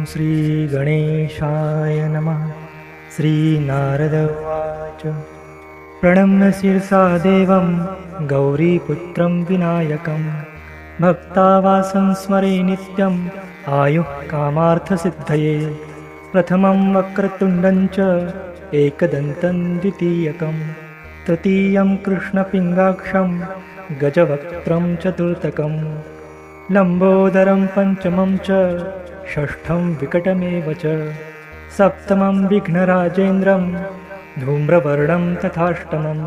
श्रीगणेशाय नमः। श्रीनारद उवाच प्रणम्य शिरसा देवं गौरीपुत्रं विनायकं भक्तावासं स्मरे नित्यम् आयुः कामार्थसिद्धये। प्रथमं वक्रतुण्डं च एकदन्तं द्वितीयकं तृतीयं कृष्णपिङ्गाक्षं गजवक्त्रं चतुर्थकं लम्बोदरं पञ्चमं च षष्ठं विकटमेव च सप्तमं विघ्नराजेन्द्रं धूम्रवर्णं तथाष्टमं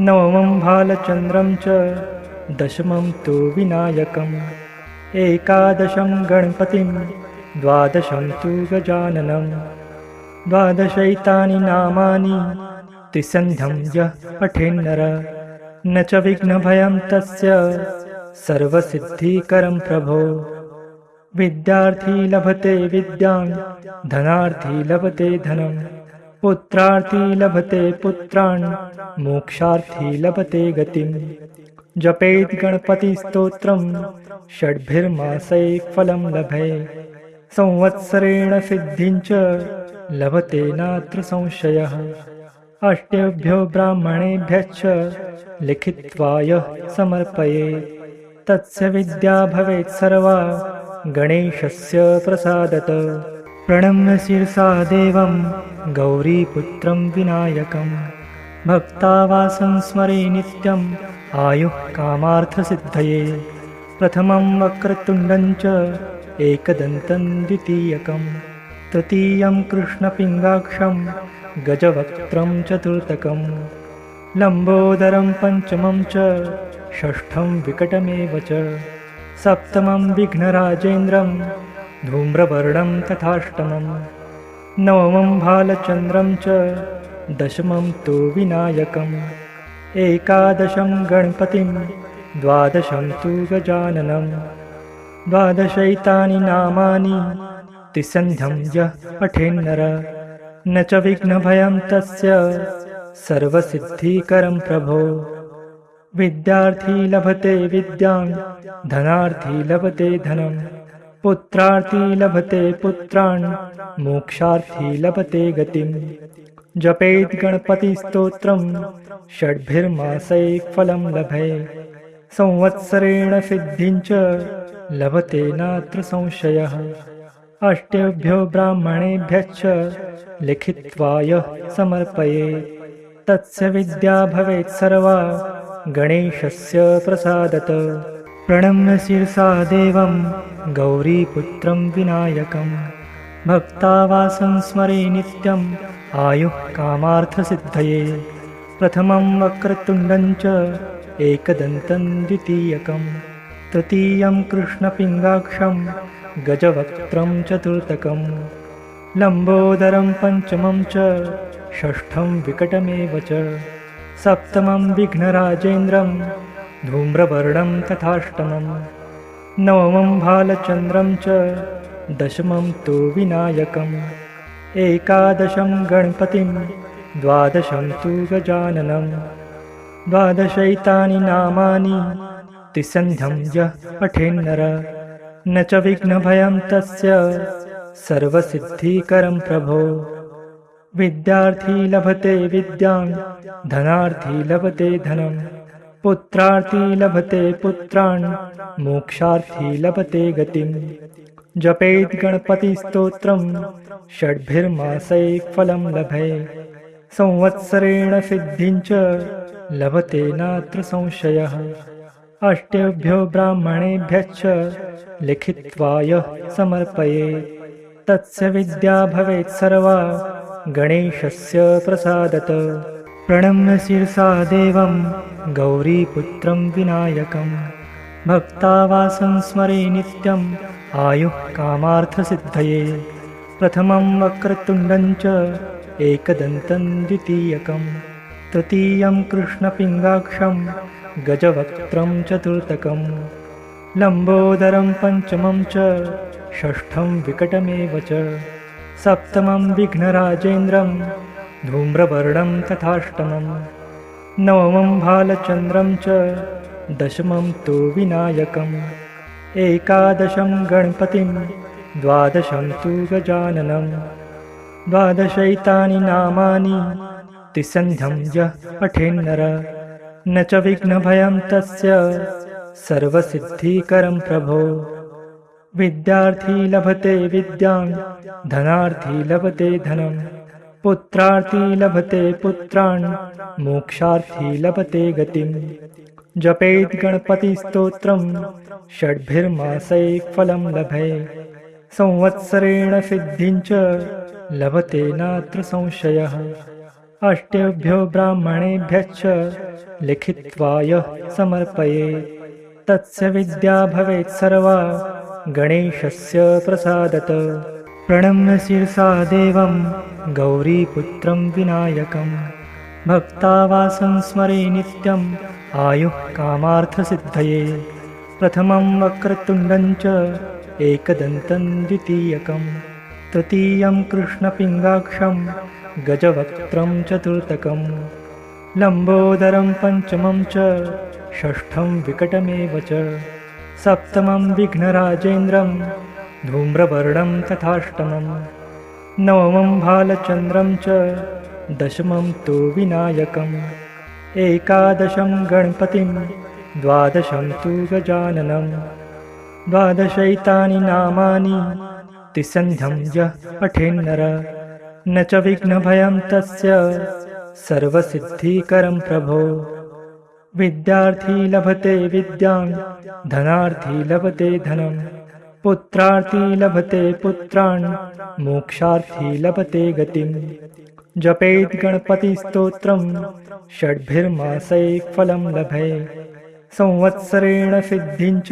नवमं भालचन्द्रं च दशमं तु विनायकम् एकादशं गणपतिं द्वादशं तु गजाननं द्वादशैतानि नामानि त्रिसन्ध्यं यः पठेन्नर न च विघ्नभयं तस्य सर्वसिद्धिकरं प्रभो। विद्यार्थी लभते विद्यां धनार्थी लभते धनं पुत्रार्थी लभते पुत्रान् मोक्षार्थी लभते गतिं। जपेत् गणपतिस्तोत्रं षड्भिर्मासैः फलं लभे संवत्सरेण सिद्धिं च लभते नात्र संशयः। अष्टेभ्यो ब्राह्मणेभ्यश्च लिखित्वा यः समर्पयेत् तस्य विद्या भवेत् सर्वा गणेशस्य प्रसादतः। प्रणम्य शिरसा देवं गौरीपुत्रं विनायकं भक्तावासं स्मरे नित्यम् आयुः कामार्थसिद्धये। प्रथमं वक्रतुण्डं च एकदन्तं द्वितीयकं तृतीयं कृष्णपिङ्गाक्षं गजवक्त्रं चतुर्थकं लम्बोदरं पञ्चमं च षष्ठं विकटमेव च सप्तमं विघ्नराजेन्द्रं धूम्रवर्णं तथाष्टमं नवमं भालचन्द्रं च दशमं तु विनायकम् एकादशं गणपतिं द्वादशं तु गजाननं द्वादशैतानि नामानि त्रिसन्ध्यं यः पठेन्नर न च विघ्नभयं तस्य सर्वसिद्धिकरं प्रभो। विद्यार्थी लभते विद्यां धनार्थी लभते धनं पुत्रार्थी लभते पुत्रान् मोक्षार्थी लभते गतिं। जपेत् गणपतिस्तोत्रं षड्भिर्मासैः फलं लभे संवत्सरेण सिद्धिं च लभते नात्र संशयः। अष्टेभ्यो ब्राह्मणेभ्यश्च लिखित्वा यः समर्पयेत् तस्य विद्या भवेत् सर्वा गणेशस्य प्रसादतः। प्रणम्य शिरसा देवं गौरीपुत्रं विनायकं भक्तावासं स्मरे नित्यम् आयुः कामार्थसिद्धये। प्रथमं वक्रतुण्डं च एकदन्तं द्वितीयकं तृतीयं कृष्णपिङ्गाक्षं गजवक्त्रं चतुर्थकं लम्बोदरं पञ्चमं च षष्ठं विकटमेव च सप्तमं विघ्नराजेन्द्रं धूम्रवर्णं तथाष्टमं नवमं भालचन्द्रं च दशमं तु विनायकम् एकादशं गणपतिं द्वादशं तु गजाननं द्वादशैतानि नामानि त्रिसन्ध्यं यः पठेन्नर न च विघ्नभयं तस्य सर्वसिद्धिकरं प्रभो। विद्यार्थी लभते विद्यां धनार्थी लभते धनं पुत्रार्थी लभते पुत्रान् मोक्षार्थी लभते गतिं। जपेत् गणपतिस्तोत्रं षड्भिर्मासैः फलं लभे संवत्सरेण सिद्धिं च लभते नात्र संशयः। अष्टेभ्यो ब्राह्मणेभ्यश्च लिखित्वा यः समर्पयेत् तस्य विद्या भवेत् सर्वा गणेशस्य प्रसादतः। प्रणम्य शिरसा देवं गौरीपुत्रं विनायकं भक्तावासं स्मरे नित्यम् आयुः कामार्थसिद्धये। प्रथमं वक्रतुण्डं च एकदन्तं द्वितीयकं तृतीयं कृष्णपिङ्गाक्षं गजवक्त्रं चतुर्थकं लम्बोदरं पञ्चमं च षष्ठं विकटमेव च सप्तमं विघ्नराजेन्द्रं धूम्रवर्णं तथाष्टमं नवमं भालचन्द्रं च दशमं तु विनायकम् एकादशं गणपतिं द्वादशं तु गजाननं द्वादशैतानि नामानि त्रिसन्ध्यं यः पठेन्नर न च विघ्नभयं तस्य सर्वसिद्धिकरं प्रभो विद्यार्थी लभते विद्यां धनार्थी लभते धनं पुत्रार्थी लभते पुत्रान् मोक्षार्थी लभते गतिं जपेत् गणपतिस्तोत्रं षड्भिर्मासैः फलं लभेत् संवत्सरेण सिद्धिं च लभते नात्र संशयः अष्टेभ्यो ब्राह्मणेभ्यश्च लिखित्वा यः समर्पयेत् तस्य विद्या भवेत् सर्वा गणेशस्य प्रसादत प्रणम्य शिरसा देवं गौरीपुत्रं विनायकं भक्तावासं स्मरे नित्यम् आयुः कामार्थसिद्धये प्रथमं वक्रतुण्डं च एकदन्तं द्वितीयकं तृतीयं कृष्णपिङ्गाक्षं गजवक्त्रं चतुर्थकं लम्बोदरं पञ्चमं च षष्ठं विकटमेव च सप्तमं विघ्नराजेन्द्रं धूम्रवर्णं तथाष्टमं नवमं भालचन्द्रं च दशमं तु विनायकम् एकादशं गणपतिं द्वादशं तु गजाननं द्वादशैतानि नामानि त्रिसन्ध्यं यः पठेन्नर न च विघ्नभयं तस्य सर्वसिद्धिकरं प्रभो विद्यार्थी लभते विद्यां धनार्थी लभते धनं पुत्रार्थी लभते पुत्रान् मोक्षार्थी लभते गतिं जपेत् गणपतिस्तोत्रं षड्भिर्मासैः फलं लभेत् संवत्सरेण सिद्धिं च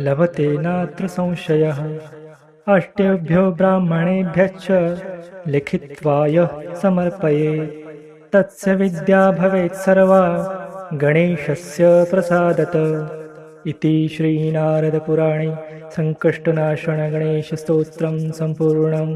लभते नात्र संशयः अष्टेभ्यो ब्राह्मणेभ्यश्च लिखित्वा यः समर्पयेत् तस्य विद्या भवेत् सर्वा गणेशस्य प्रसादत इति श्रीनारदपुराणे संकष्टनाशनगणेशस्तोत्रं सम्पूर्णम्।